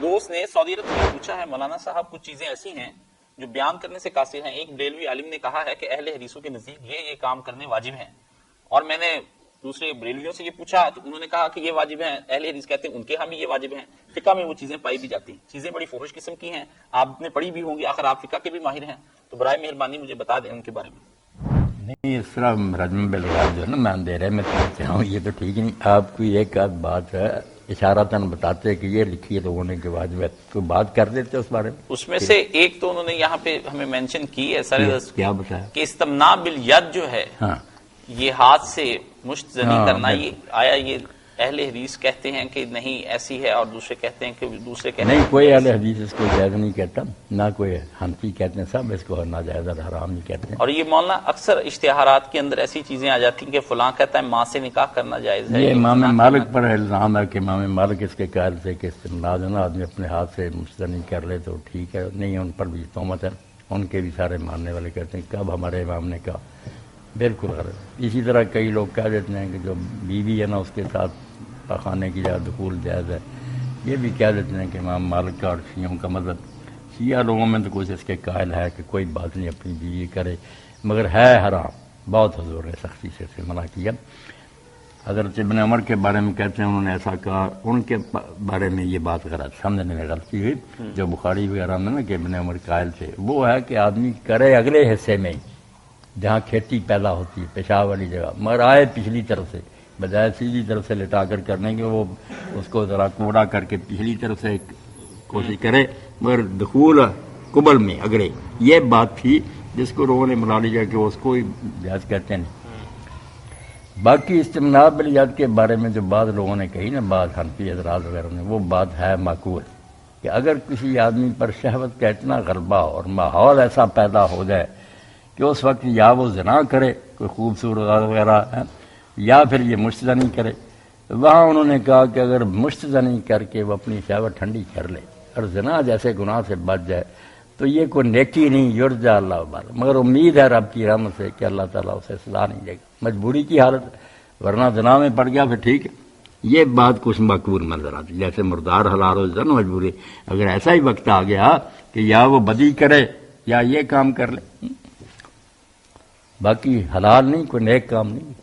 دوست نے سعودی عرب سے پوچھا ہے مولانا صاحب کچھ چیزیں ایسی ہیں جو بیان کرنے سے قاصر ہیں. ایک بریلوی عالم نے کہا ہے کہ اہل حدیثوں کے نزدیک یہ کام کرنے واجب ہیں, اور میں نے دوسرے بریلویوں سے یہ پوچھا تو انہوں نے کہا کہ یہ واجب ہیں. اہل حدیث کہتے ہیں ان کے ہاں بھی یہ واجب ہیں. فقہ میں وہ چیزیں پائی بھی جاتی ہیں, چیزیں بڑی فحش قسم کی ہیں, آپ نے پڑھی بھی ہوں گی, آخر آپ فقہ کے بھی ماہر ہیں, تو برائے مہربانی مجھے بتا دیں ان کے بارے میں. نہیں, اس طرح رجم بالغیب جو ہے نا مان دے رہے میں سمجھتا ہوں یہ تو ٹھیک نہیں. آپ کوئی ایک آدھ بات ہے اشارتاً بتاتے کہ یہ لکھی ہے لوگوں نے کہ واجب ہے, تو بات کر دیتے اس بارے میں. اس میں سے ایک تو انہوں نے یہاں پہ ہمیں مینشن کی ہے سر کیا بتایا کہ استمنا بالید جو ہے ہاں یہ ہاتھ سے مشت زنی کرنا, یہ آیا یہ اہل حدیث کہتے ہیں کہ نہیں ایسی ہے, اور دوسرے کہتے ہیں کہ دوسرے کہتے ہیں نہیں, کوئی اہل حدیث اس کو جائز نہیں کہتا, نہ کوئی حنفی کہتے ہیں, سب اس کو ناجائز اور حرام نہیں کہتے ہیں. اور یہ مولانا اکثر اشتہارات کے اندر ایسی چیزیں آ جاتی ہیں کہ فلاں کہتا ہے ماں سے نکاح کرنا جائز ہے. یہ امام مالک پر الزام ہے کہ امام مالک اس کے قائل سے کہ استمنا جو نا آدمی اپنے ہاتھ سے مستنی کر لے تو ٹھیک ہے, نہیں ان پر بھی تہمت ہے. ان کے بھی سارے ماننے والے کہتے ہیں کب ہمارے امام نے کہا, بالکل غلط. اسی طرح کئی لوگ کہہ دیتے ہیں کہ جو بیوی ہے نا اس کے ساتھ پخانے کی جگہ دخول جائز ہے, یہ بھی کہہ دیتے ہیں کہ امام مالک کا اور شیعوں کا مذہب. شیعہ لوگوں میں تو کچھ اس کے قائل ہے کہ کوئی بات نہیں اپنی بیوی کرے, مگر ہے حرام, بہت حضور نے سختی سے اسے منع کیا. حضرت ابن عمر کے بارے میں کہتے ہیں انہوں نے ایسا کہا, ان کے بارے میں یہ بات غلط سمجھنے میں غلطی ہوئی. جو بخاری وغیرہ میں نا کہ ابن عمر قائل تھے, وہ ہے کہ آدمی کرے اگلے حصے میں جہاں کھیتی پیدا ہوتی ہے پیشاب والی جگہ, مگر آئے پچھلی طرف سے, بجائے سیدھی طرف سے لٹا کر کرنے کے وہ اس کو ذرا کوڑا کر کے پچھلی طرف سے کوشش کرے, مگر دخول قبل میں اگلے. یہ بات تھی جس کو لوگوں نے بنا لیا کہ اس کو ہی جائز کہتے ہیں. باقی استمنا بالیاد کے بارے میں جو بعض لوگوں نے کہی نا, بعض حنفی حضرات وغیرہ نے, وہ بات ہے معقول کہ اگر کسی آدمی پر شہوت کا اتنا غلبہ ہو اور ماحول ایسا پیدا ہو جائے کہ اس وقت یا وہ زنا کرے کوئی خوبصورت وغیرہ ہے, یا پھر یہ مشت زنی کرے, وہاں انہوں نے کہا کہ اگر مشت زنی کر کے وہ اپنی شہوت ٹھنڈی کر لے اور زنا جیسے گناہ سے بچ جائے تو یہ کوئی نیکی نہیں, یرجا اللہ بار, مگر امید ہے رب کی رحمت سے کہ اللہ تعالیٰ اسے سزا نہیں دے گا, مجبوری کی حالت, ورنہ زنا میں پڑ گیا پھر ٹھیک ہے. یہ بات کچھ مقبول نظر آتی, جیسے مردار حلال ہو جاتا نا مجبوری. اگر ایسا ہی وقت آ گیا کہ یا وہ بدی کرے یا یہ کام کر لے, باقی حلال نہیں, کوئی نیک کام نہیں.